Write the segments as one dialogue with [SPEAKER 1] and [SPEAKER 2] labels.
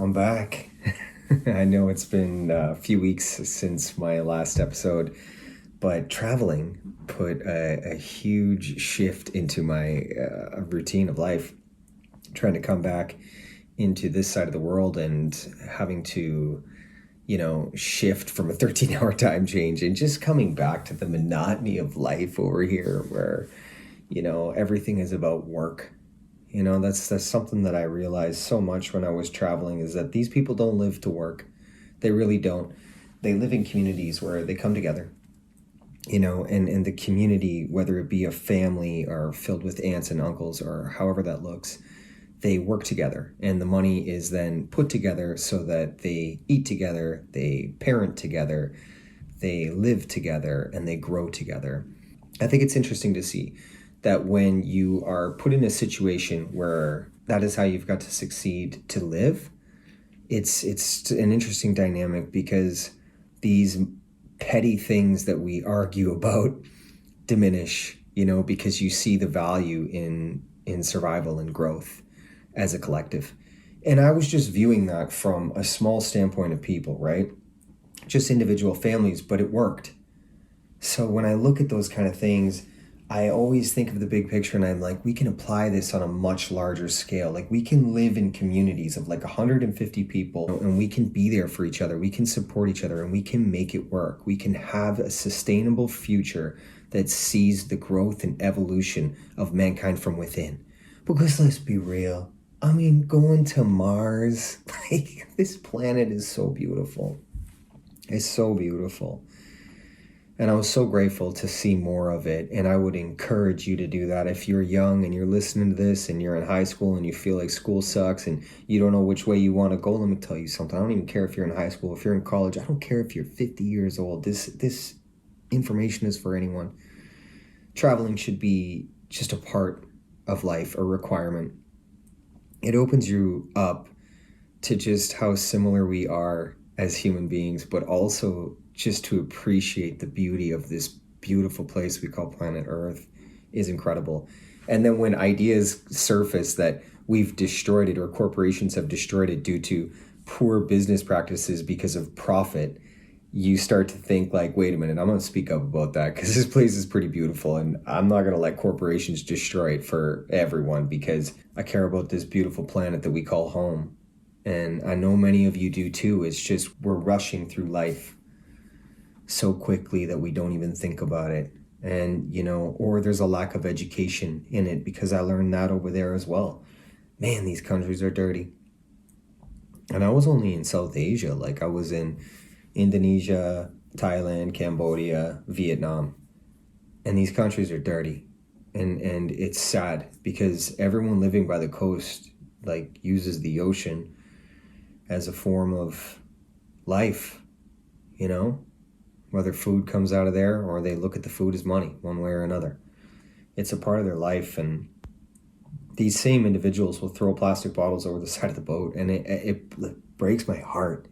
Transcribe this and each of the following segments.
[SPEAKER 1] I'm back. I know it's been a few weeks since my last episode, but traveling put a huge shift into my routine of life. Trying to come back into this side of the world and having to, shift from a 13-hour time change and just coming back to the monotony of life over here where, everything is about work. That's something that I realized so much when I was traveling is that these people don't live to work. They really don't. They live in communities where they come together, and the community, whether it be a family or filled with aunts and uncles or however that looks, they work together and the money is then put together so that they eat together, they parent together, they live together, and they grow together. I think it's interesting to see that when you are put in a situation where that is how you've got to succeed to live, it's an interesting dynamic because these petty things that we argue about diminish, because you see the value in survival and growth as a collective. And I was just viewing that from a small standpoint of people, right? Just individual families, but it worked. So when I look at those kind of things, I always think of the big picture and I'm like, we can apply this on a much larger scale. Like we can live in communities of like 150 people and we can be there for each other. We can support each other and we can make it work. We can have a sustainable future that sees the growth and evolution of mankind from within. Because let's be real. I mean, going to Mars, like this planet is so beautiful. It's so beautiful. And I was so grateful to see more of it. And I would encourage you to do that. If you're young and you're listening to this and you're in high school and you feel like school sucks and you don't know which way you want to go, let me tell you something. I don't even care if you're in high school, if you're in college. I don't care if you're 50 years old. This information is for anyone. Traveling should be just a part of life, a requirement. It opens you up to just how similar we are as human beings, but also just to appreciate the beauty of this beautiful place we call planet Earth is incredible. And then when ideas surface that we've destroyed it or corporations have destroyed it due to poor business practices because of profit, you start to think like, wait a minute, I'm going to speak up about that because this place is pretty beautiful and I'm not going to let corporations destroy it for everyone because I care about this beautiful planet that we call home. And I know many of you do too. It's just we're rushing through life so quickly that we don't even think about it. And, or there's a lack of education in it because I learned that over there as well. Man, these countries are dirty. And I was only in South Asia. Like I was in Indonesia, Thailand, Cambodia, Vietnam. And these countries are dirty. And it's sad because everyone living by the coast like uses the ocean as a form of life, whether food comes out of there or they look at the food as money one way or another. It's a part of their life. And these same individuals will throw plastic bottles over the side of the boat. And it breaks my heart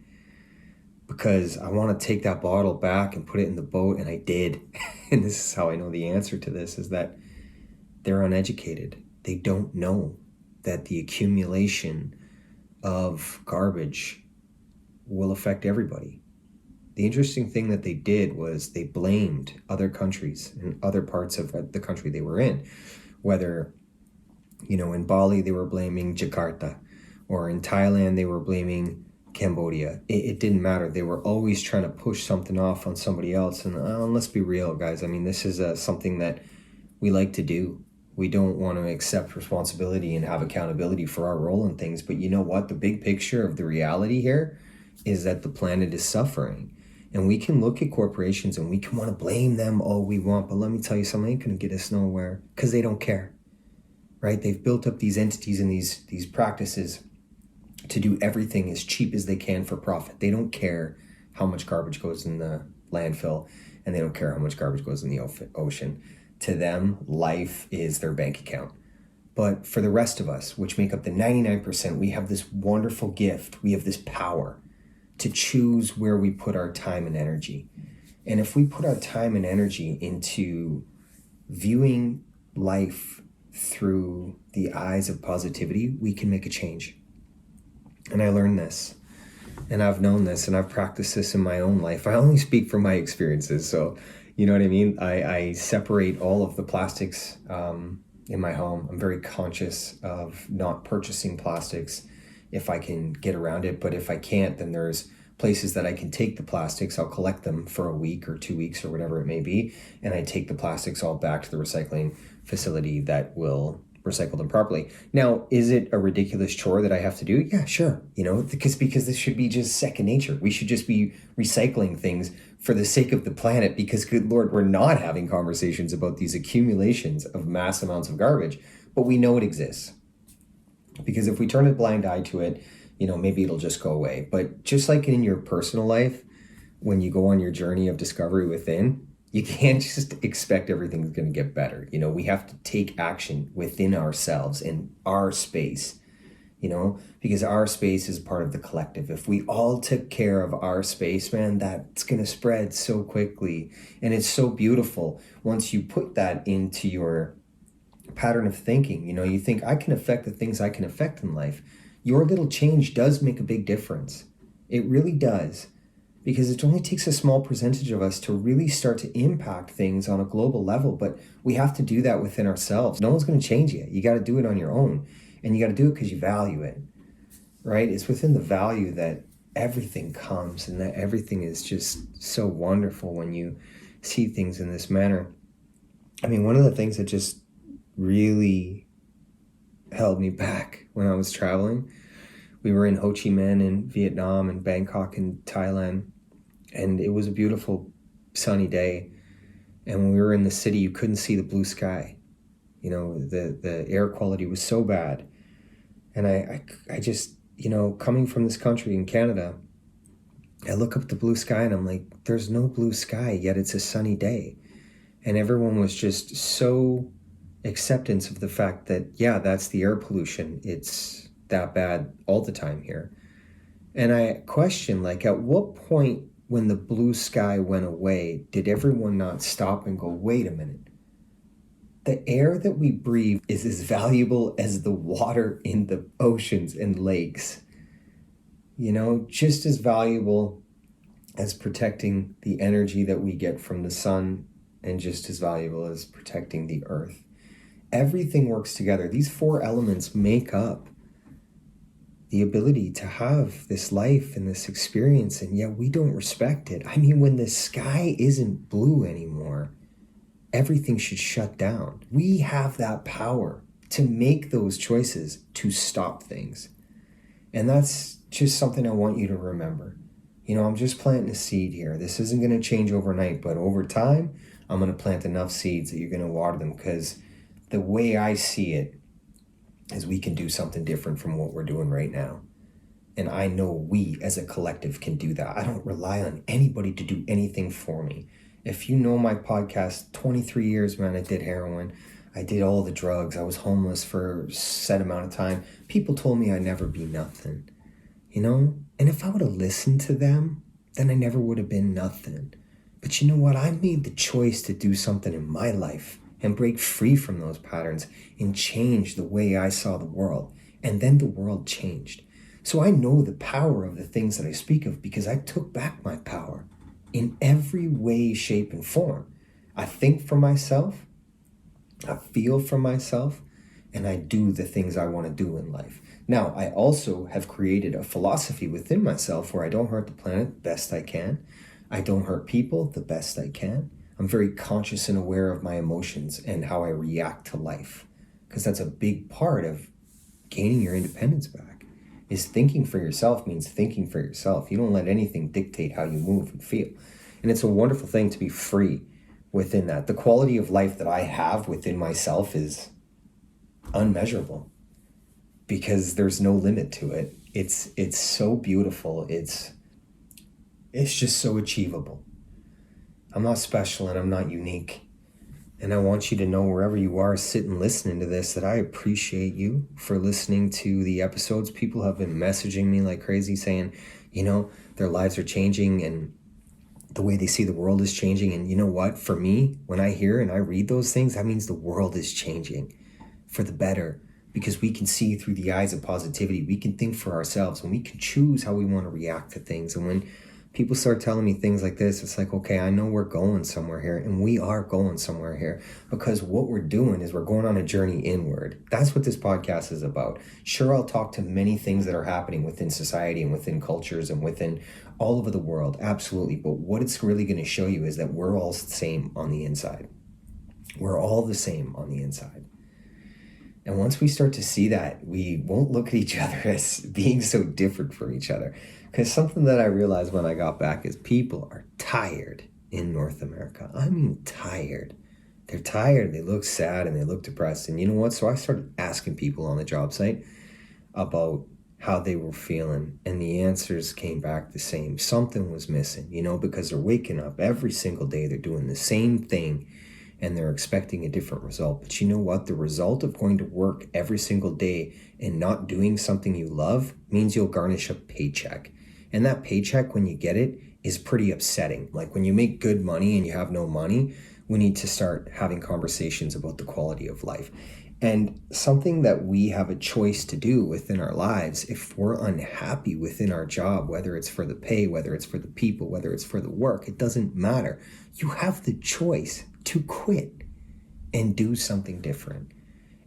[SPEAKER 1] because I want to take that bottle back and put it in the boat. And I did. And this is how I know the answer to this is that they're uneducated. They don't know that the accumulation of garbage will affect everybody. The interesting thing that they did was they blamed other countries and other parts of the country they were in. Whether, in Bali, they were blaming Jakarta, or in Thailand, they were blaming Cambodia. It didn't matter. They were always trying to push something off on somebody else. And let's be real, guys. I mean, this is something that we like to do. We don't want to accept responsibility and have accountability for our role in things. But you know what? The big picture of the reality here is that the planet is suffering. And we can look at corporations and we can want to blame them all we want. But let me tell you something, ain't going to get us nowhere because they don't care, right? They've built up these entities and these practices to do everything as cheap as they can for profit. They don't care how much garbage goes in the landfill and they don't care how much garbage goes in the ocean. To them, life is their bank account. But for the rest of us, which make up the 99%, we have this wonderful gift. We have this power to choose where we put our time and energy. And if we put our time and energy into viewing life through the eyes of positivity, we can make a change. And I learned this, and I've known this, and I've practiced this in my own life. I only speak from my experiences. So, you know what I mean? I separate all of the plastics in my home. I'm very conscious of not purchasing plastics if I can get around it. But if I can't, then there's places that I can take the plastics. I'll collect them for a week or 2 weeks or whatever it may be. And I take the plastics all back to the recycling facility that will recycle them properly. Now, is it a ridiculous chore that I have to do? Yeah, sure. Because this should be just second nature. We should just be recycling things for the sake of the planet, because good Lord, we're not having conversations about these accumulations of mass amounts of garbage, but we know it exists. Because if we turn a blind eye to it, maybe it'll just go away. But just like in your personal life, when you go on your journey of discovery within, you can't just expect everything's going to get better. We have to take action within ourselves in our space, because our space is part of the collective. If we all took care of our space, man, that's going to spread so quickly. And it's so beautiful once you put that into your pattern of thinking. You think, I can affect the things I can affect in life. Your little change does make a big difference. It really does. Because it only takes a small percentage of us to really start to impact things on a global level. But we have to do that within ourselves. No one's going to change you. You got to do it on your own. And you got to do it because you value it, right? It's within the value that everything comes, and that everything is just so wonderful when you see things in this manner. I mean, one of the things that just really held me back when I was traveling, we were in Ho Chi Minh in Vietnam and Bangkok in Thailand. And it was a beautiful sunny day. And when we were in the city, you couldn't see the blue sky. The air quality was so bad. And I just, coming from this country in Canada, I look up at the blue sky and I'm like, there's no blue sky, yet it's a sunny day. And everyone was just so acceptance of the fact that, yeah, that's the air pollution. It's that bad all the time here. And I question, at what point when the blue sky went away, did everyone not stop and go, wait a minute? The air that we breathe is as valuable as the water in the oceans and lakes. Just as valuable as protecting the energy that we get from the sun, and just as valuable as protecting the earth. Everything works together. These 4 elements make up the ability to have this life and this experience, and yet we don't respect it. I mean, when the sky isn't blue anymore, everything should shut down. We have that power to make those choices to stop things. And that's just something I want you to remember. I'm just planting a seed here. This isn't going to change overnight, but over time, I'm going to plant enough seeds that you're going to water them, because the way I see it is we can do something different from what we're doing right now. And I know we as a collective can do that. I don't rely on anybody to do anything for me. If you know my podcast, 23 years, man, I did heroin. I did all the drugs. I was homeless for a set amount of time. People told me I'd never be nothing, And if I would have listened to them, then I never would have been nothing. But you know what? I made the choice to do something in my life and break free from those patterns and change the way I saw the world. And then the world changed. So I know the power of the things that I speak of, because I took back my power in every way, shape, and form. I think for myself, I feel for myself, and I do the things I want to do in life. Now, I also have created a philosophy within myself where I don't hurt the planet the best I can. I don't hurt people the best I can. I'm very conscious and aware of my emotions and how I react to life, because that's a big part of gaining your independence back. Is thinking for yourself means thinking for yourself. You don't let anything dictate how you move and feel. And it's a wonderful thing to be free within that. The quality of life that I have within myself is unmeasurable, because there's no limit to it. It's so beautiful. It's just so achievable. I'm not special and I'm not unique. And I want you to know, wherever you are sitting listening to this, that I appreciate you for listening to the episodes. People have been messaging me like crazy saying, their lives are changing and the way they see the world is changing. And you know what? For me, when I hear and I read those things, that means the world is changing for the better. because we can see through the eyes of positivity. We can think for ourselves, and we can choose how we want to react to things. And when people start telling me things like this, it's like, okay, I know we're going somewhere here, and we are going somewhere here, because what we're doing is we're going on a journey inward. That's what this podcast is about. Sure, I'll talk to many things that are happening within society and within cultures and within all over the world, absolutely. But what it's really going to show you is that we're all the same on the inside. We're all the same on the inside. And once we start to see that, we won't look at each other as being so different from each other. Because something that I realized when I got back is people are tired in North America. I mean, tired. They're tired, they look sad, and they look depressed. And you know what? So I started asking people on the job site about how they were feeling, and the answers came back the same. Something was missing, because they're waking up every single day, they're doing the same thing, and they're expecting a different result. But you know what? The result of going to work every single day and not doing something you love means you'll garnish a paycheck. And that paycheck, when you get it, is pretty upsetting. Like when you make good money and you have no money, we need to start having conversations about the quality of life. And something that we have a choice to do within our lives, if we're unhappy within our job, whether it's for the pay, whether it's for the people, whether it's for the work, it doesn't matter. You have the choice to quit and do something different.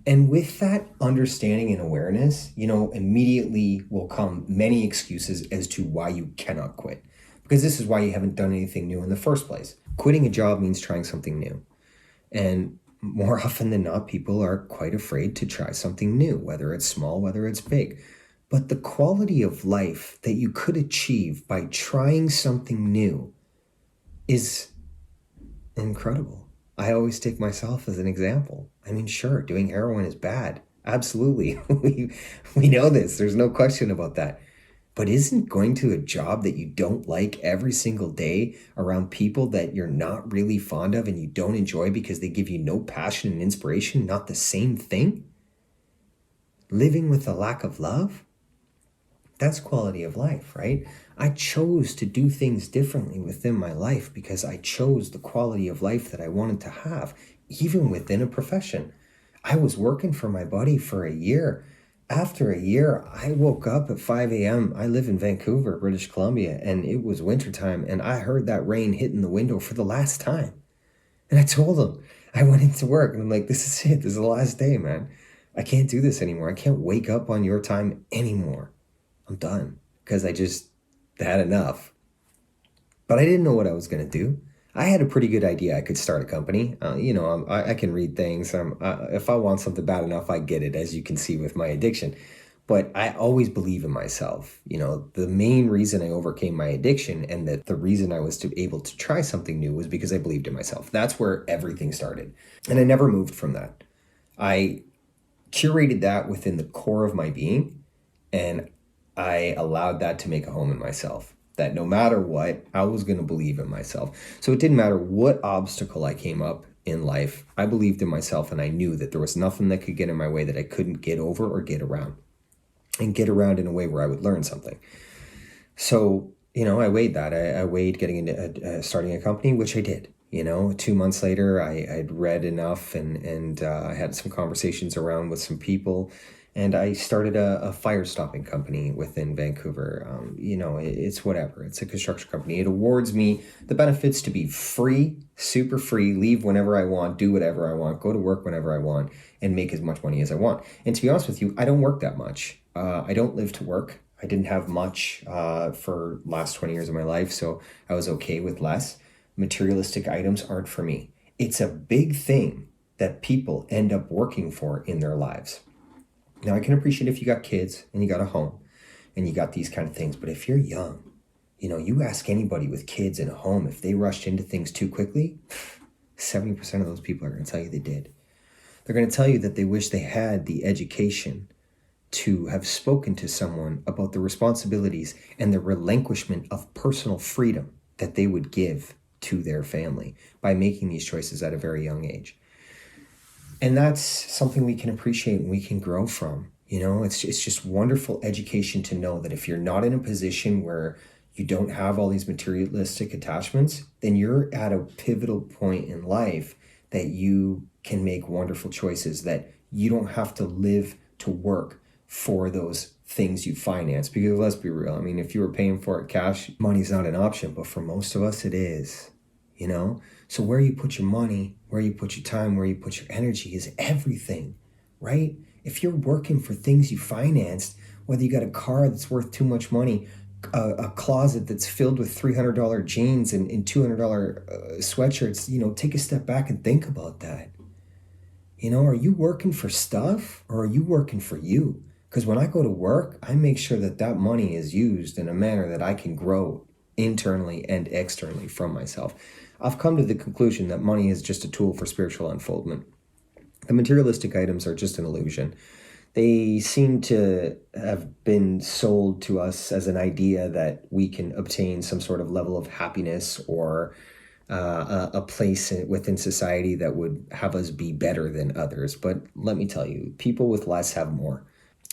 [SPEAKER 1] And with that understanding and awareness, immediately will come many excuses as to why you cannot quit. Because this is why you haven't done anything new in the first place. Quitting a job means trying something new. And more often than not, people are quite afraid to try something new, whether it's small, whether it's big. But the quality of life that you could achieve by trying something new is incredible. I always take myself as an example. I mean, sure, doing heroin is bad. Absolutely. We know this. There's no question about that. But isn't going to a job that you don't like every single day around people that you're not really fond of and you don't enjoy because they give you no passion and inspiration not the same thing? Living with a lack of love? That's quality of life, right? I chose to do things differently within my life because I chose the quality of life that I wanted to have, even within a profession. I was working for my buddy for a year. After a year, I woke up at 5 a.m. I live in Vancouver, British Columbia, and it was wintertime, and I heard that rain hitting the window for the last time. And I told him, I went into work, and I'm like, this is it. This is the last day, man. I can't do this anymore. I can't wake up on your time anymore. I'm done, because I just had enough. But I didn't know what I was going to do. I had a pretty good idea I could start a company. I can read things. If I want something bad enough, I get it, as you can see with my addiction. But I always believe in myself. The main reason I overcame my addiction and that the reason I was able to try something new was because I believed in myself. That's where everything started. And I never moved from that. I curated that within the core of my being, and I allowed that to make a home in myself. That no matter what, I was going to believe in myself. So it didn't matter what obstacle I came up in life. I believed in myself, and I knew that there was nothing that could get in my way that I couldn't get over or get around. And get around in a way where I would learn something. So, I weighed that. I weighed getting into starting a company, which I did. 2 months later, I'd read enough and I had some conversations around with some people. And I started a fire stopping company within Vancouver. It's whatever. It's a construction company. It awards me the benefits to be free, super free, leave whenever I want, do whatever I want, go to work whenever I want, and make as much money as I want. And to be honest with you, I don't work that much. I don't live to work. I didn't have much for last 20 years of my life, so I was okay with less. Materialistic items aren't for me. It's a big thing that people end up working for in their lives. Now, I can appreciate if you got kids and you got a home and you got these kind of things. But if you're young, you ask anybody with kids in a home, if they rushed into things too quickly, 70% of those people are going to tell you they did. They're going to tell you that they wish they had the education to have spoken to someone about the responsibilities and the relinquishment of personal freedom that they would give to their family by making these choices at a very young age. And that's something we can appreciate and we can grow from. It's just wonderful education to know that if you're not in a position where you don't have all these materialistic attachments, then you're at a pivotal point in life that you can make wonderful choices, that you don't have to live to work for those things you finance. Because let's be real, I mean, if you were paying for it cash, money's not an option, but for most of us it is, you know? So where you put your money, where you put your time, where you put your energy is everything, right? If you're working for things you financed, whether you got a car that's worth too much money, a closet that's filled with $300 jeans and $200 sweatshirts, you know, take a step back and think about that. You know, are you working for stuff or are you working for you? Because when I go to work, I make sure that that money is used in a manner that I can grow internally and externally from myself. I've come to the conclusion that money is just a tool for spiritual unfoldment. The materialistic items are just an illusion. They seem to have been sold to us as an idea that we can obtain some sort of level of happiness or a place within society that would have us be better than others. But let me tell you, people with less have more.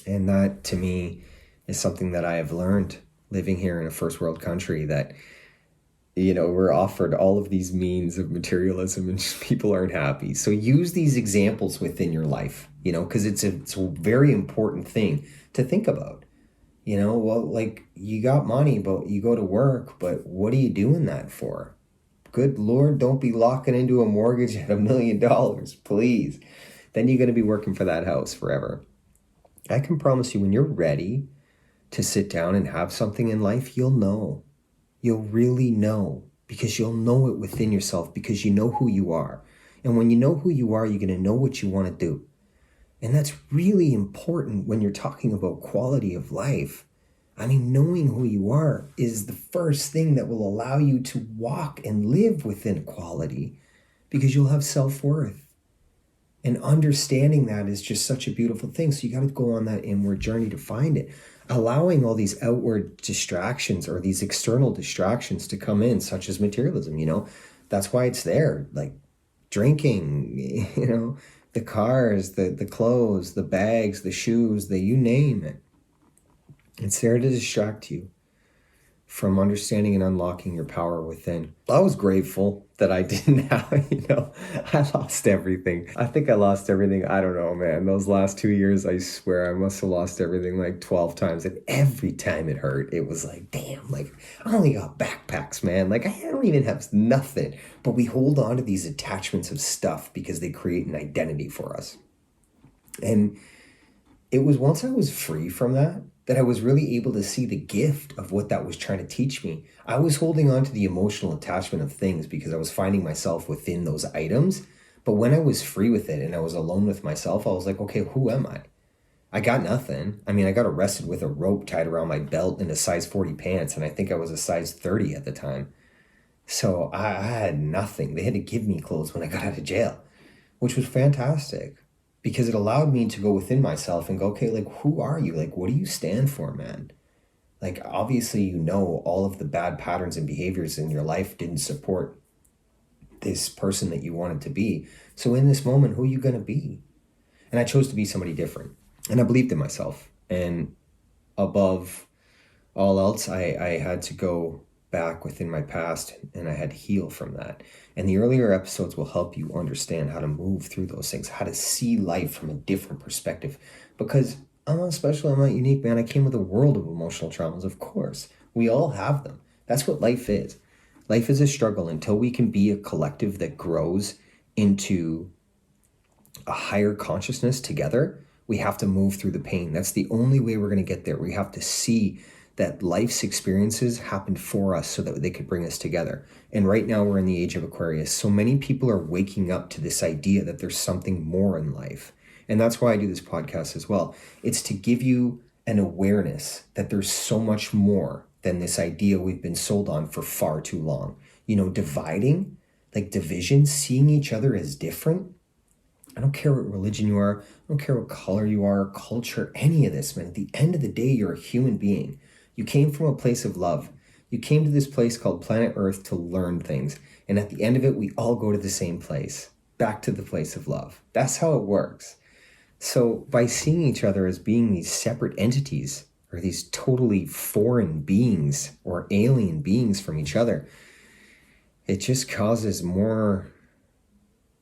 [SPEAKER 1] And that, to me, is something that I have learned living here in a first world country, that, you know, we're offered all of these means of materialism and just people aren't happy. So use these examples within your life, you know, because it's a very important thing to think about. You know, well, like, you got money, but you go to work, but what are you doing that for? Good Lord, don't be locking into a mortgage at $1 million, please. Then you're going to be working for that house forever. I can promise you, when you're ready to sit down and have something in life, you'll know. You'll really know, because you'll know it within yourself, because you know who you are. And when you know who you are, you're going to know what you want to do. And that's really important when you're talking about quality of life. I mean, knowing who you are is the first thing that will allow you to walk and live within quality, because you'll have self-worth. And understanding that is just such a beautiful thing. So you got to go on that inward journey to find it. Allowing all these outward distractions or these external distractions to come in, such as materialism, you know, that's why it's there. Like drinking, you know, the cars, the clothes, the bags, the shoes, you name it. It's there to distract you from understanding and unlocking your power within. I was grateful that I didn't have, you know, I lost everything. I think I lost everything. I don't know, man. Those last 2 years, I swear I must have lost everything like 12 times. And every time it hurt, it was like, damn, like, I only got backpacks, man. Like, I don't even have nothing. But we hold on to these attachments of stuff because they create an identity for us. And it was once I was free from that I was really able to see the gift of what that was trying to teach me. I was holding on to the emotional attachment of things because I was finding myself within those items. But when I was free with it and I was alone with myself, I was like, okay, who am I? I got nothing. I mean, I got arrested with a rope tied around my belt in a size 40 pants, and I think I was a size 30 at the time. So I had nothing. They had to give me clothes when I got out of jail, which was fantastic. Because it allowed me to go within myself and go, okay, like, who are you? Like, what do you stand for, man? Like, obviously, you know, all of the bad patterns and behaviors in your life didn't support this person that you wanted to be. So in this moment, who are you going to be? And I chose to be somebody different. And I believed in myself. And above all else, I had to go back within my past, and I had to heal from that. And the earlier episodes will help you understand how to move through those things, how to see life from a different perspective. Because I'm not special, I'm not unique, man. I came with a world of emotional traumas, of course. We all have them. That's what life is. Life is a struggle until we can be a collective that grows into a higher consciousness together. We have to move through the pain. That's the only way we're going to get there. We have to see that life's experiences happened for us so that they could bring us together. And right now we're in the age of Aquarius. So many people are waking up to this idea that there's something more in life. And that's why I do this podcast as well. It's to give you an awareness that there's so much more than this idea we've been sold on for far too long. You know, dividing, like division, seeing each other as different. I don't care what religion you are. I don't care what color you are, culture, any of this, man. At the end of the day, you're a human being. You came from a place of love. You came to this place called planet Earth to learn things. And at the end of it, we all go to the same place, back to the place of love. That's how it works. So by seeing each other as being these separate entities or these totally foreign beings or alien beings from each other, it just causes more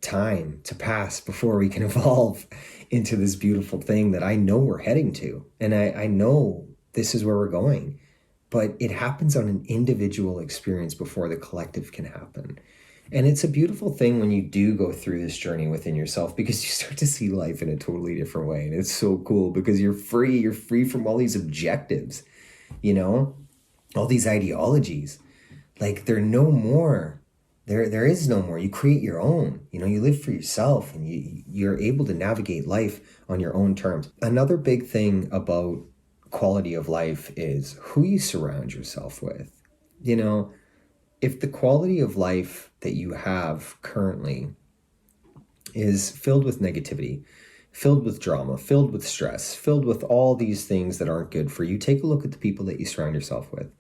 [SPEAKER 1] time to pass before we can evolve into this beautiful thing that I know we're heading to. And I know this is where we're going. But it happens on an individual experience before the collective can happen. And it's a beautiful thing when you do go through this journey within yourself, because you start to see life in a totally different way. And it's so cool because you're free from all these objectives, you know, all these ideologies. Like they're no more. There is no more. You create your own. You know, you live for yourself, and you're able to navigate life on your own terms. Another big thing about quality of life is who you surround yourself with. You know, if the quality of life that you have currently is filled with negativity, filled with drama, filled with stress, filled with all these things that aren't good for you, take a look at the people that you surround yourself with,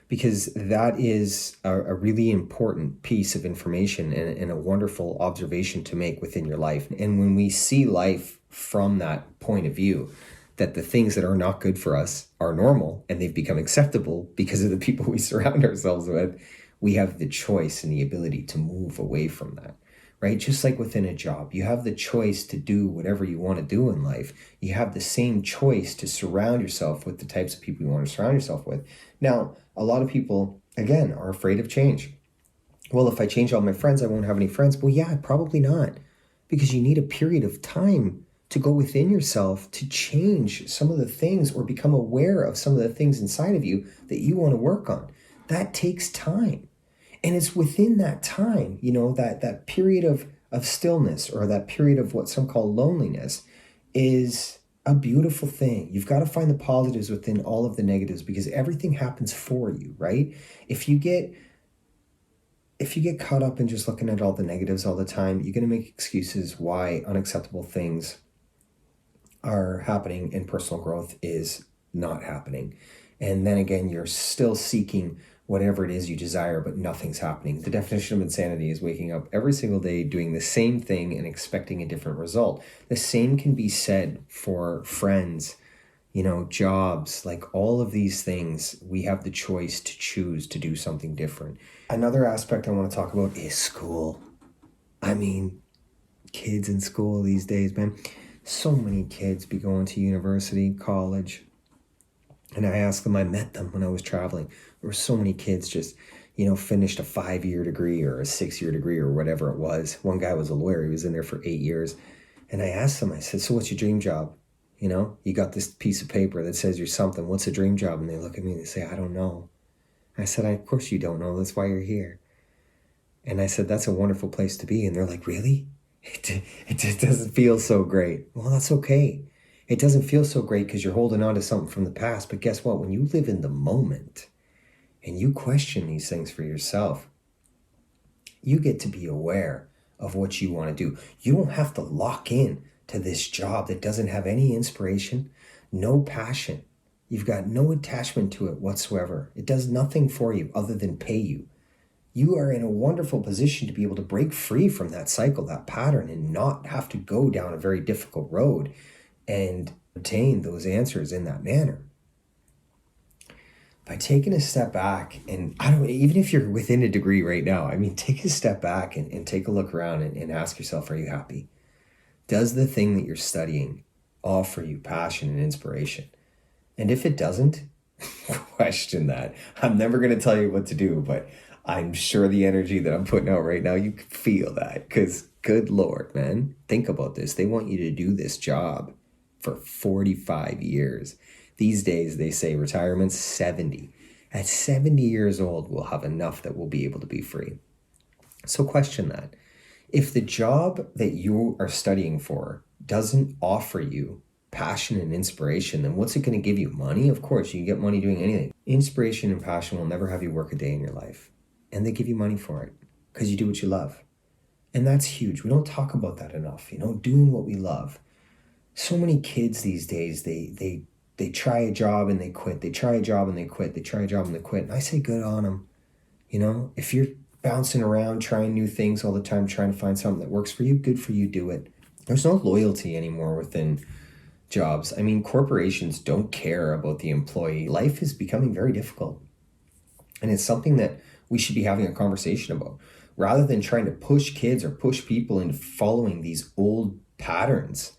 [SPEAKER 1] because that is a really important piece of information and a wonderful observation to make within your life. And when we see life from that point of view, that the things that are not good for us are normal and they've become acceptable because of the people we surround ourselves with, we have the choice and the ability to move away from that, right? Just like within a job, you have the choice to do whatever you want to do in life. You have the same choice to surround yourself with the types of people you want to surround yourself with. Now, a lot of people, again, are afraid of change. Well, if I change all my friends, I won't have any friends. Well, yeah, probably not, because you need a period of time to go within yourself to change some of the things or become aware of some of the things inside of you that you want to work on. That takes time. And it's within that time, you know, that period of stillness, or that period of what some call loneliness, is a beautiful thing. You've got to find the positives within all of the negatives, because everything happens for you, right? If you get caught up in just looking at all the negatives all the time, you're going to make excuses why unacceptable things are happening and personal growth is not happening. And then again, you're still seeking whatever it is you desire, but nothing's happening. The definition of insanity is waking up every single day doing the same thing and expecting a different result. The same can be said for friends, you know, jobs, like all of these things. We have the choice to choose to do something different. Another aspect I want to talk about is school. I mean, kids in school these days, man. So many kids be going to university, college. And I asked them, I met them when I was traveling. There were so many kids just, you know, finished a 5-year degree or a 6-year degree or whatever it was. One guy was a lawyer. He was in there for 8 years. And I asked him, I said, so what's your dream job? You know, you got this piece of paper that says you're something. What's a dream job? And they look at me and they say, I don't know. I said, of course you don't know. That's why you're here. And I said, that's a wonderful place to be. And they're like, really? It just doesn't feel so great. Well, that's okay. It doesn't feel so great because you're holding on to something from the past. But guess what? When you live in the moment and you question these things for yourself, you get to be aware of what you want to do. You don't have to lock in to this job that doesn't have any inspiration, no passion. You've got no attachment to it whatsoever. It does nothing for you other than pay you. You are in a wonderful position to be able to break free from that cycle, that pattern, and not have to go down a very difficult road and obtain those answers in that manner. By taking a step back, and even if you're within a degree right now, I mean, take a step back and take a look around and ask yourself, are you happy? Does the thing that you're studying offer you passion and inspiration? And if it doesn't, question that. I'm never going to tell you what to do, but I'm sure the energy that I'm putting out right now, you can feel that, because good Lord, man, think about this. They want you to do this job for 45 years. These days, they say retirement's 70. At 70 years old, we'll have enough that we'll be able to be free. So question that. If the job that you are studying for doesn't offer you passion and inspiration, then what's it going to give you? Money? Of course, you can get money doing anything. Inspiration and passion will never have you work a day in your life. And they give you money for it because you do what you love. And that's huge. We don't talk about that enough, you know, doing what we love. So many kids these days, they try a job and they quit. They try a job and they quit. They try a job and they quit. And I say good on them. You know, if you're bouncing around, trying new things all the time, trying to find something that works for you, good for you, do it. There's no loyalty anymore within jobs. I mean, corporations don't care about the employee. Life is becoming very difficult. And it's something that we should be having a conversation about. rather than trying to push kids or push people into following these old patterns,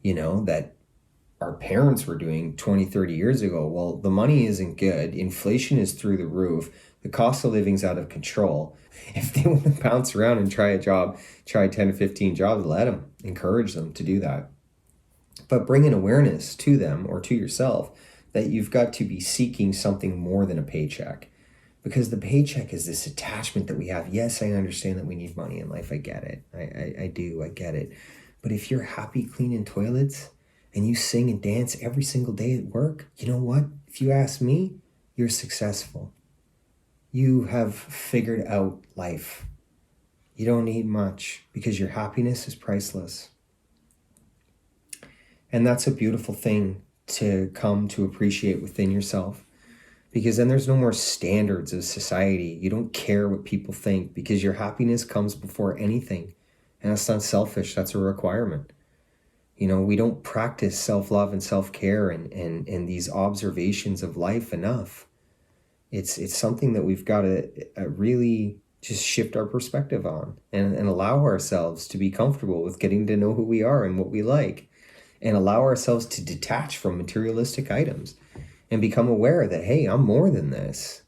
[SPEAKER 1] that our parents were doing 20, 30 years ago. Well, the money isn't good. Inflation is through the roof. The cost of living's out of control. If they want to bounce around and try a job, try 10 to 15 jobs, let them, encourage them to do that. But bring an awareness to them or to yourself that you've got to be seeking something more than a paycheck. Because the paycheck is this attachment that we have. Yes, I understand that we need money in life. I get it. I do. I get it. But if you're happy cleaning toilets and you sing and dance every single day at work, you know what? If you ask me, you're successful. You have figured out life. You don't need much because your happiness is priceless. And that's a beautiful thing to come to appreciate within yourself, because then there's no more standards of society. You don't care what people think because your happiness comes before anything. And that's not selfish. That's a requirement. We don't practice self-love and self-care and these observations of life enough. It's something that we've got to really just shift our perspective on and allow ourselves to be comfortable with getting to know who we are and what we like, and allow ourselves to detach from materialistic items and become aware that, hey, I'm more than this,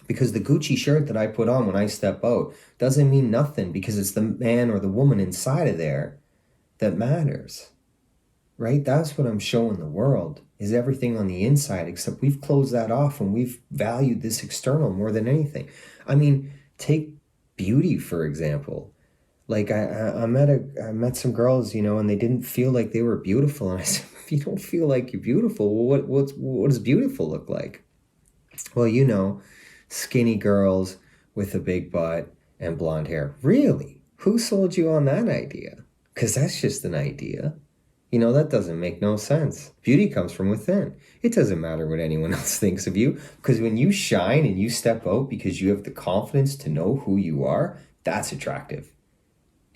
[SPEAKER 1] Because the Gucci shirt that I put on when I step out doesn't mean nothing, because it's the man or the woman inside of there that matters, right? That's what I'm showing the world, is everything on the inside, except we've closed that off and we've valued this external more than anything. I mean, take beauty, for example. Like I met some girls, and they didn't feel like they were beautiful. And I said, if you don't feel like you're beautiful, well, what does beautiful look like? Well, skinny girls with a big butt and blonde hair. Really? Who sold you on that idea? Because that's just an idea. That doesn't make no sense. Beauty comes from within. It doesn't matter what anyone else thinks of you, because when you shine and you step out because you have the confidence to know who you are, that's attractive.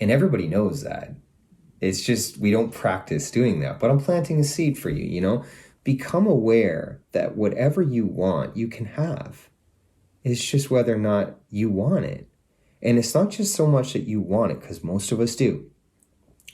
[SPEAKER 1] And everybody knows that. It's just we don't practice doing that. But I'm planting a seed for you, Become aware that whatever you want, you can have. It's just whether or not you want it. And it's not just so much that you want it, because most of us do.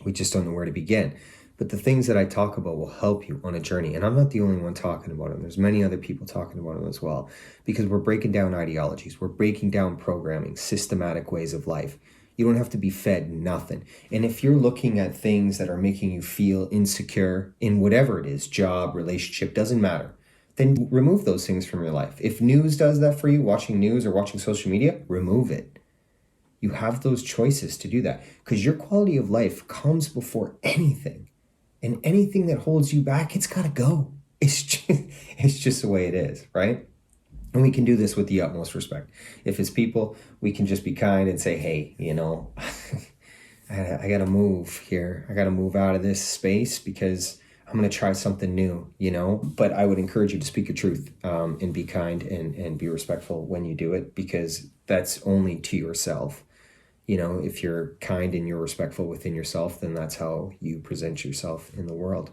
[SPEAKER 1] We just don't know where to begin. But the things that I talk about will help you on a journey. And I'm not the only one talking about them. There's many other people talking about them as well. Because we're breaking down ideologies. We're breaking down programming, systematic ways of life. You don't have to be fed nothing. And if you're looking at things that are making you feel insecure in whatever it is, job, relationship, doesn't matter, then remove those things from your life. If news does that for you, watching news or watching social media, remove it. You have those choices to do that, because your quality of life comes before anything. And anything that holds you back, it's got to go. It's just the way it is, right? And we can do this with the utmost respect. If it's people, we can just be kind and say, hey, I got to move here. I got to move out of this space because I'm going to try something new, But I would encourage you to speak your truth and be kind and be respectful when you do it, because that's only to yourself. If you're kind and you're respectful within yourself, then that's how you present yourself in the world.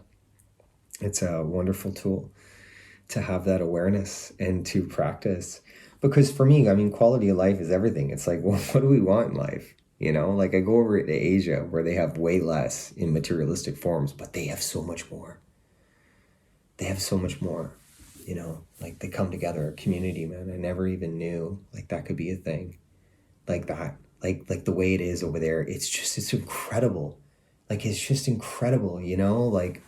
[SPEAKER 1] It's a wonderful tool to have that awareness and to practice. Because for me, quality of life is everything. It's like, well, what do we want in life? Like I go over to Asia where they have way less in materialistic forms, but they have so much more. They have so much more, like they come together, a community, man. I never even knew like that could be a thing like that. Like the way it is over there, it's incredible. Like, it's just incredible, like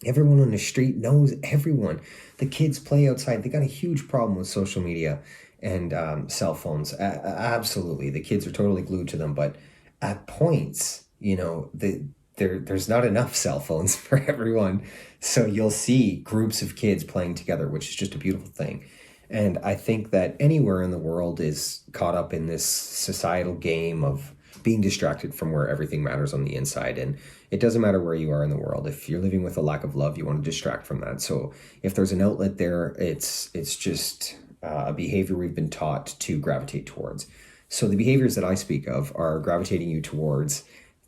[SPEAKER 1] everyone on the street knows everyone. The kids play outside. They got a huge problem with social media and cell phones. Absolutely. The kids are totally glued to them. But at points, there's not enough cell phones for everyone. So you'll see groups of kids playing together, which is just a beautiful thing. And I think that anywhere in the world is caught up in this societal game of being distracted from where everything matters on the inside. And it doesn't matter where you are in the world. If you're living with a lack of love, you want to distract from that. So if there's an outlet there, it's just a behavior we've been taught to gravitate towards. So the behaviors that I speak of are gravitating you towards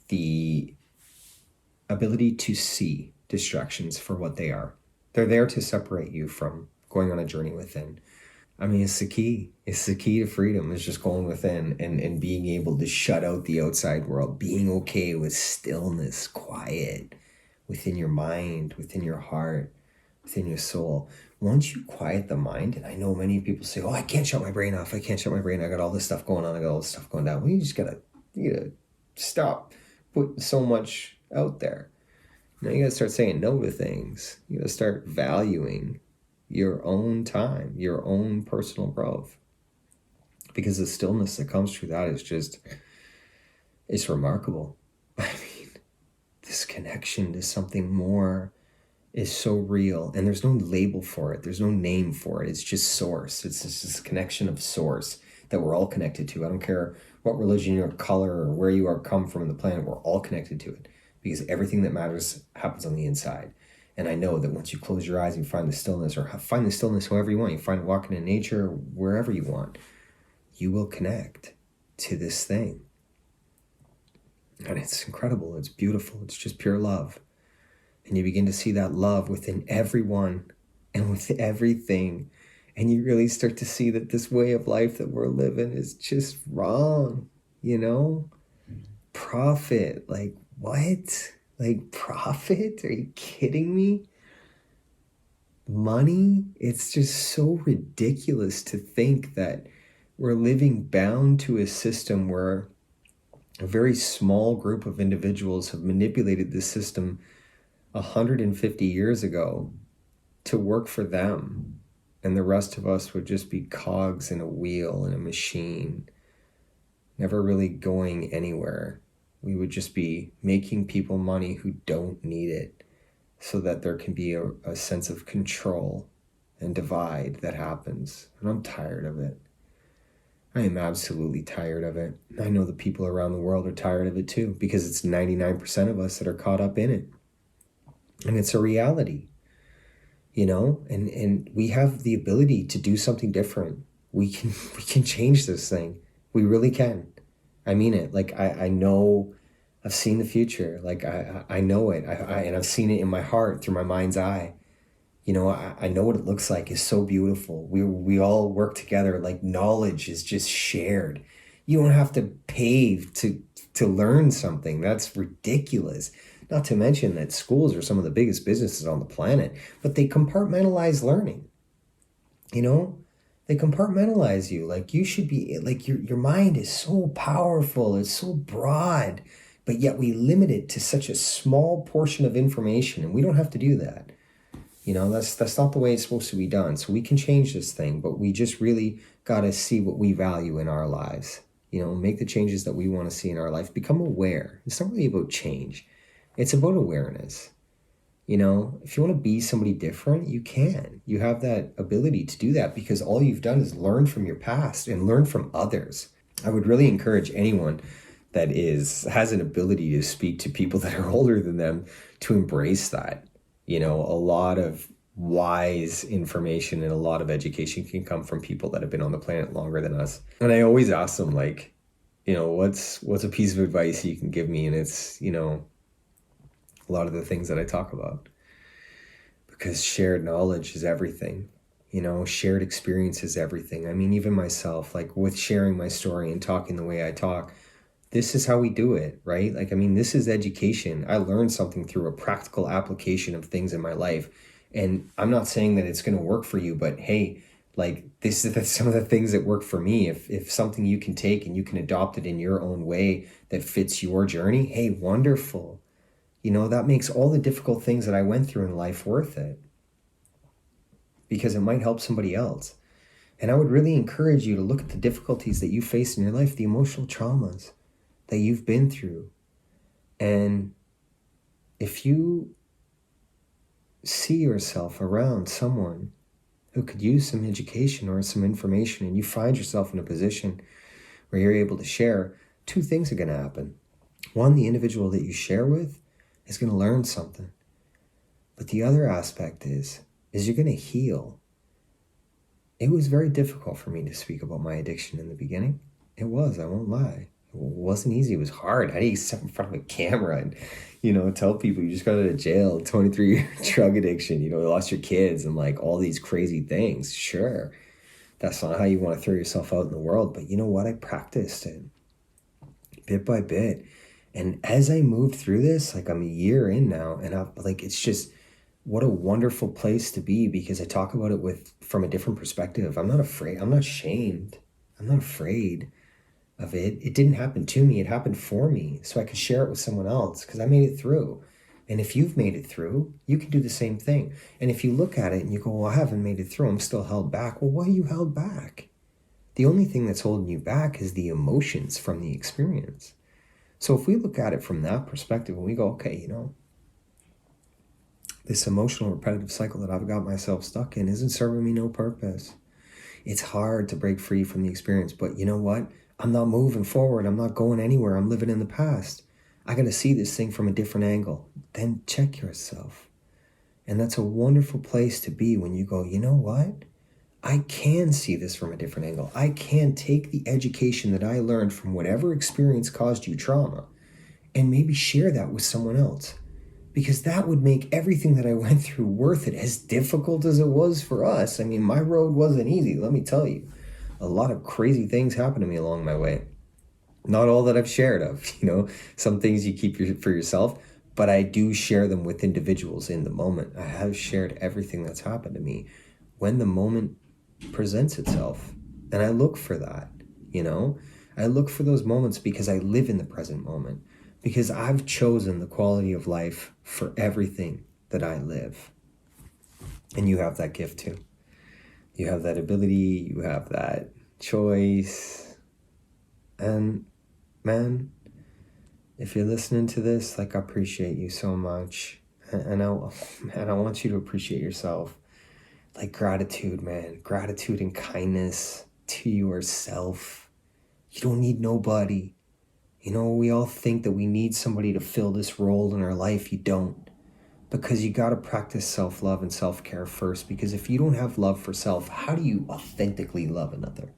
[SPEAKER 1] the ability to see distractions for what they are. They're there to separate you from going on a journey within. I mean, it's the key. It's the key to freedom is just going within and being able to shut out the outside world, being okay with stillness, quiet within your mind, within your heart, within your soul. Once you quiet the mind, and I know many people say, oh, I can't shut my brain off. I can't shut my brain. I got all this stuff going on. I got all this stuff going down. Well, you gotta stop putting so much out there. Now you gotta start saying no to things. You gotta start valuing your own time, your own personal growth. Because the stillness that comes through that is just, it's remarkable. I mean, this connection to something more is so real, and there's no label for it. There's no name for it. It's just source. It's just this connection of source that we're all connected to. I don't care what religion or color or where you are come from on the planet, we're all connected to it because everything that matters happens on the inside. And I know that once you close your eyes and find the stillness, or find the stillness however you want, you find it walking in nature, wherever you want, you will connect to this thing. And it's incredible. It's beautiful. It's just pure love. And you begin to see that love within everyone and with everything. And you really start to see that this way of life that we're living is just wrong, you know? Profit, like what? Like profit? Are you kidding me? Money? It's just so ridiculous to think that we're living bound to a system where a very small group of individuals have manipulated this system 150 years ago to work for them, and the rest of us would just be cogs in a wheel in a machine, never really going anywhere. We would just be making people money who don't need it, so that there can be a sense of control and divide that happens. And I'm tired of it. I am absolutely tired of it. I know the people around the world are tired of it too, because it's 99% of us that are caught up in it. And it's a reality, you know, and we have the ability to do something different. We can change this thing. We really can. I mean it. Like I know, I've seen the future. Like I know it. And I've seen it in my heart through my mind's eye. You know, I know what it looks like. It's so beautiful. We all work together. Like knowledge is just shared. You don't have to pay to learn something. That's ridiculous. Not to mention that schools are some of the biggest businesses on the planet, but they compartmentalize learning. You know, they compartmentalize you. Like you should be, like your mind is so powerful. It's so broad, but yet we limit it to such a small portion of information, and we don't have to do that. You know, that's not the way it's supposed to be done. So we can change this thing, but we just really got to see what we value in our lives. You know, make the changes that we want to see in our life. Become aware. It's not really about change. It's about awareness. You know, if you want to be somebody different, you can. You have that ability to do that because all you've done is learn from your past and learn from others. I would really encourage anyone that has an ability to speak to people that are older than them to embrace that. You know, a lot of wise information and a lot of education can come from people that have been on the planet longer than us. And I always ask them, like, you know, what's a piece of advice you can give me? And it's, you know, a lot of the things that I talk about, because shared knowledge is everything. You know, shared experience is everything. I mean, even myself, like with sharing my story and talking the way I talk, this is how we do it, right? Like, I mean, this is education. I learned something through a practical application of things in my life. And I'm not saying that it's going to work for you, but hey, like this is some of the things that work for me. If something you can take and you can adopt it in your own way that fits your journey, hey, wonderful. You know, that makes all the difficult things that I went through in life worth it, because it might help somebody else. And I would really encourage you to look at the difficulties that you face in your life, the emotional traumas that you've been through. And if you see yourself around someone who could use some education or some information, and you find yourself in a position where you're able to share, two things are going to happen. One, the individual that you share with is going to learn something. But the other aspect is you're going to heal. It was very difficult for me to speak about my addiction in the beginning. It was, I won't lie. It wasn't easy. It was hard. How do you sit in front of a camera and, you know, tell people you just got out of jail, 23-year drug addiction, you know, you lost your kids and like all these crazy things? Sure. That's not how you want to throw yourself out in the world. But you know what? I practiced it bit by bit. And as I moved through this, like I'm a year in now, and I'm like, it's just what a wonderful place to be, because I talk about it from a different perspective. I'm not afraid. I'm not shamed. I'm not afraid of it. It didn't happen to me. It happened for me, so I could share it with someone else because I made it through. And if you've made it through, you can do the same thing. And if you look at it and you go, well, I haven't made it through, I'm still held back. Well, why are you held back? The only thing that's holding you back is the emotions from the experience. So if we look at it from that perspective and we go, okay, this emotional repetitive cycle that I've got myself stuck in isn't serving me no purpose. It's hard to break free from the experience, but you know what? I'm not moving forward. I'm not going anywhere. I'm living in the past. I got to see this thing from a different angle. Then check yourself. And that's a wonderful place to be when you go, you know what? I can see this from a different angle. I can take the education that I learned from whatever experience caused you trauma and maybe share that with someone else. Because that would make everything that I went through worth it, as difficult as it was for us. I mean, my road wasn't easy, let me tell you. A lot of crazy things happened to me along my way. Not all that I've shared of, some things you keep for yourself, but I do share them with individuals in the moment. I have shared everything that's happened to me when the moment presents itself. And I look for that, I look for those moments because I live in the present moment, because I've chosen the quality of life for everything that I live. And you have that gift too. You have that ability, you have that choice. And man, if you're listening to this, I appreciate you so much. And I want you to appreciate yourself. Gratitude, man. Gratitude and kindness to yourself. You don't need nobody. We all think that we need somebody to fill this role in our life. You don't. Because you got to practice self-love and self-care first. Because if you don't have love for self, how do you authentically love another?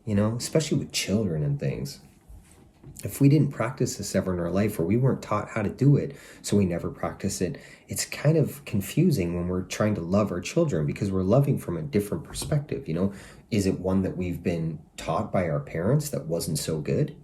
[SPEAKER 1] Especially with children and things. If we didn't practice this ever in our life, or we weren't taught how to do it, so we never practice it, it's kind of confusing when we're trying to love our children, because we're loving from a different perspective. Is it one that we've been taught by our parents that wasn't so good?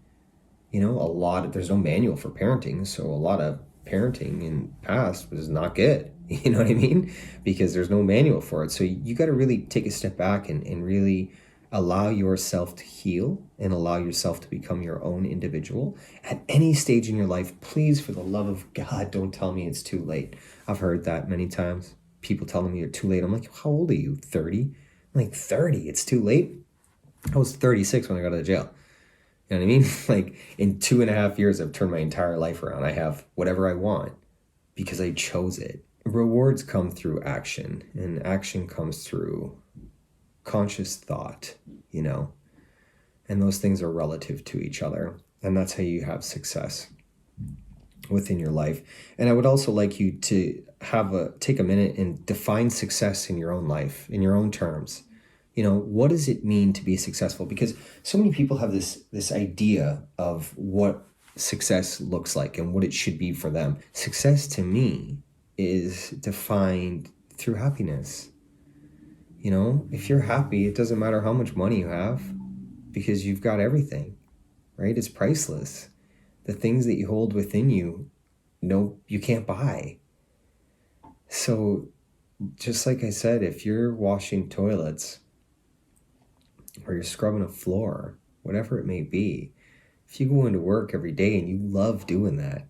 [SPEAKER 1] There's no manual for parenting, so a lot of parenting in the past was not good. You know what I mean? Because there's no manual for it. So you got to really take a step back and really allow yourself to heal and allow yourself to become your own individual at any stage in your life. Please, for the love of God, don't tell me it's too late. I've heard that many times. People telling me you're too late. I'm like, how old are you? 30? I'm like, 30? It's too late? I was 36 when I got out of jail. You know what I mean? In 2.5 years, I've turned my entire life around. I have whatever I want because I chose it. Rewards come through action, and action comes through conscious thought, and those things are relative to each other. And that's how you have success within your life. And I would also like you to take a minute and define success in your own life, in your own terms. What does it mean to be successful? Because so many people have this idea of what success looks like and what it should be for them. Success to me is defined through happiness. If you're happy, it doesn't matter how much money you have, because you've got everything, right? It's priceless. The things that you hold within you, you can't buy. So just like I said, if you're washing toilets or you're scrubbing a floor, whatever it may be, if you go into work every day and you love doing that,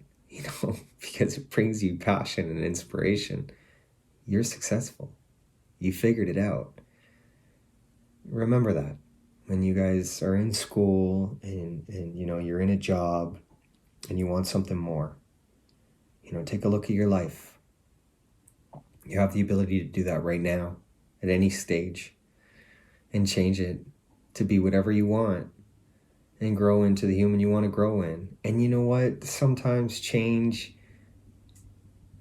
[SPEAKER 1] because it brings you passion and inspiration, you're successful. You figured it out. Remember that when you guys are in school and you're in a job and you want something more, take a look at your life. You have the ability to do that right now at any stage and change it to be whatever you want and grow into the human you want to grow in. And you know what? Sometimes change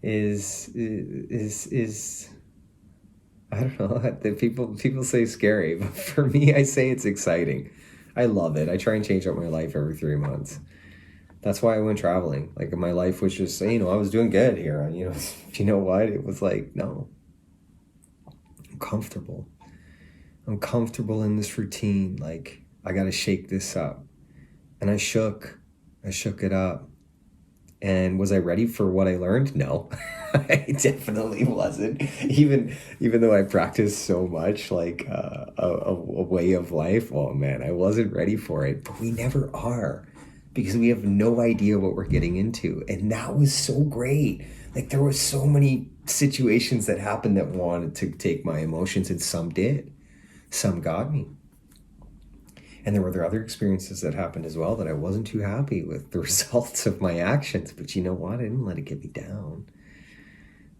[SPEAKER 1] is I don't know, people say scary, but for me, I say it's exciting. I love it. I try and change up my life every 3 months. That's why I went traveling. My life was just, I was doing good here. You know what? It was no, I'm comfortable. I'm comfortable in this routine. Like, I got to shake this up. And I shook it up. And was I ready for what I learned? No, I definitely wasn't. Even though I practiced so much, like a way of life, oh man, I wasn't ready for it. But we never are, because we have no idea what we're getting into. And that was so great. Like, there were so many situations that happened that wanted to take my emotions, and some did. Some got me. And there were other experiences that happened as well that I wasn't too happy with the results of my actions. But you know what? I didn't let it get me down.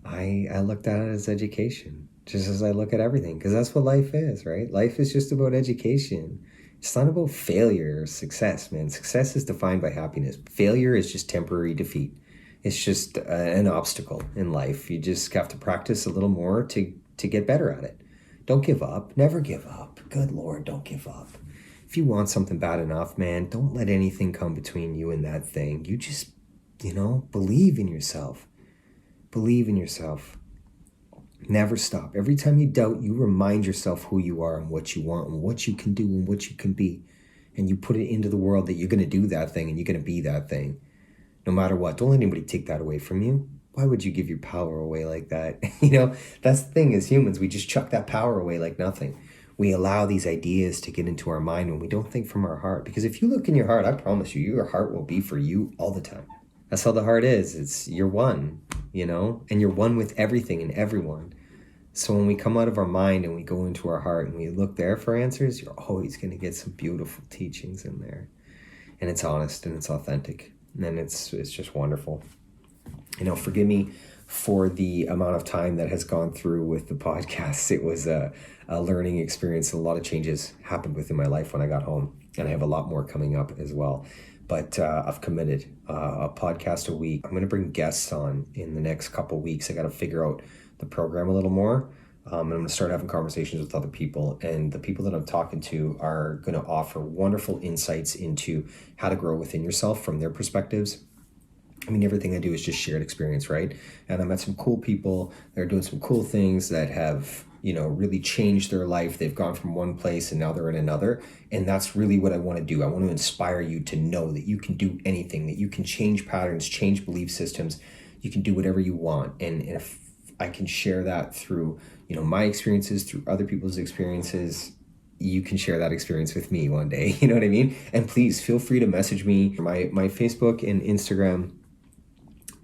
[SPEAKER 1] I looked at it as education, just as I look at everything, because that's what life is, right? Life is just about education. It's not about failure or success, man. Success is defined by happiness. Failure is just temporary defeat. It's just an obstacle in life. You just have to practice a little more to get better at it. Don't give up. Never give up. Good Lord, don't give up. If you want something bad enough, man, don't let anything come between you and that thing. You just, believe in yourself. Believe in yourself. Never stop. Every time you doubt, you remind yourself who you are and what you want and what you can do and what you can be. And you put it into the world that you're going to do that thing and you're going to be that thing. No matter what. Don't let anybody take that away from you. Why would you give your power away like that? That's the thing, as humans, we just chuck that power away like nothing. We allow these ideas to get into our mind when we don't think from our heart. Because if you look in your heart, I promise you, your heart will be for you all the time. That's how the heart is. You're one, and you're one with everything and everyone. So when we come out of our mind and we go into our heart and we look there for answers, you're always going to get some beautiful teachings in there. And it's honest and it's authentic. And it's just wonderful. Forgive me for the amount of time that has gone through with the podcast. It was a learning experience. A lot of changes happened within my life when I got home, and I have a lot more coming up as well. But I've committed a podcast a week. I'm going to bring guests on in the next couple weeks. I got to figure out the program a little more. And I'm going to start having conversations with other people. And the people that I'm talking to are going to offer wonderful insights into how to grow within yourself from their perspectives. I mean, everything I do is just shared experience, right? And I met some cool people that are doing some cool things that have, really changed their life. They've gone from one place and now they're in another. And that's really what I want to do. I want to inspire you to know that you can do anything, that you can change patterns, change belief systems. You can do whatever you want. And if I can share that through, my experiences, through other people's experiences, you can share that experience with me one day. You know what I mean? And please feel free to message me. My Facebook and Instagram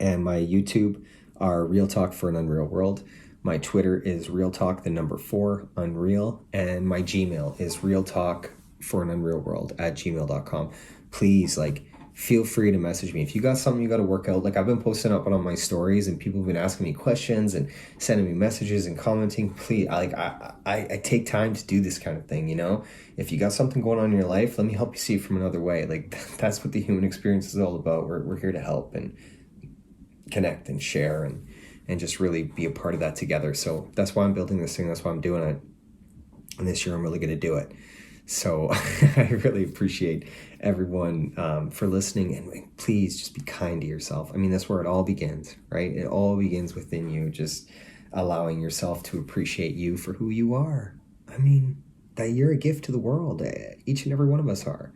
[SPEAKER 1] and my YouTube are Real Talk for an Unreal World. My Twitter is Real Talk, 4 Unreal. And my Gmail is realtalkforanunrealworld@gmail.com. Please, feel free to message me. If you got something you got to work out, I've been posting up on my stories and people have been asking me questions and sending me messages and commenting. Please, I take time to do this kind of thing, If you got something going on in your life, let me help you see it from another way. That's what the human experience is all about. We're here to help and connect and share and just really be a part of that together. So that's why I'm building this thing. That's why I'm doing it. And this year I'm really going to do it. So I really appreciate everyone for listening. And please just be kind to yourself. I mean, that's where it all begins, right? It all begins within you, just allowing yourself to appreciate you for who you are. I mean, that you're a gift to the world. Each and every one of us are.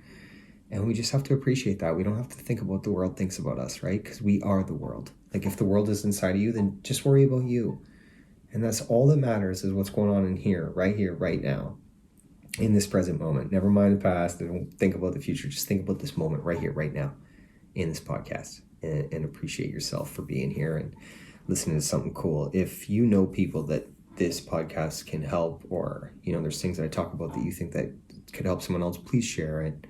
[SPEAKER 1] And we just have to appreciate that. We don't have to think about what the world thinks about us, right? Because we are the world. If the world is inside of you, then just worry about you. And that's all that matters, is what's going on in here, right now, in this present moment. Never mind the past. Don't think about the future. Just think about this moment right here, right now, in this podcast. And appreciate yourself for being here and listening to something cool. If you know people that this podcast can help, or, there's things that I talk about that you think that could help someone else, please share it.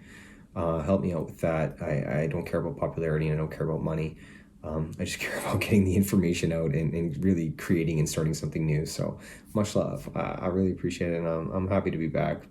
[SPEAKER 1] Help me out with that. I don't care about popularity and I don't care about money. I just care about getting the information out and really creating and starting something new. So much love. I really appreciate it, and I'm happy to be back.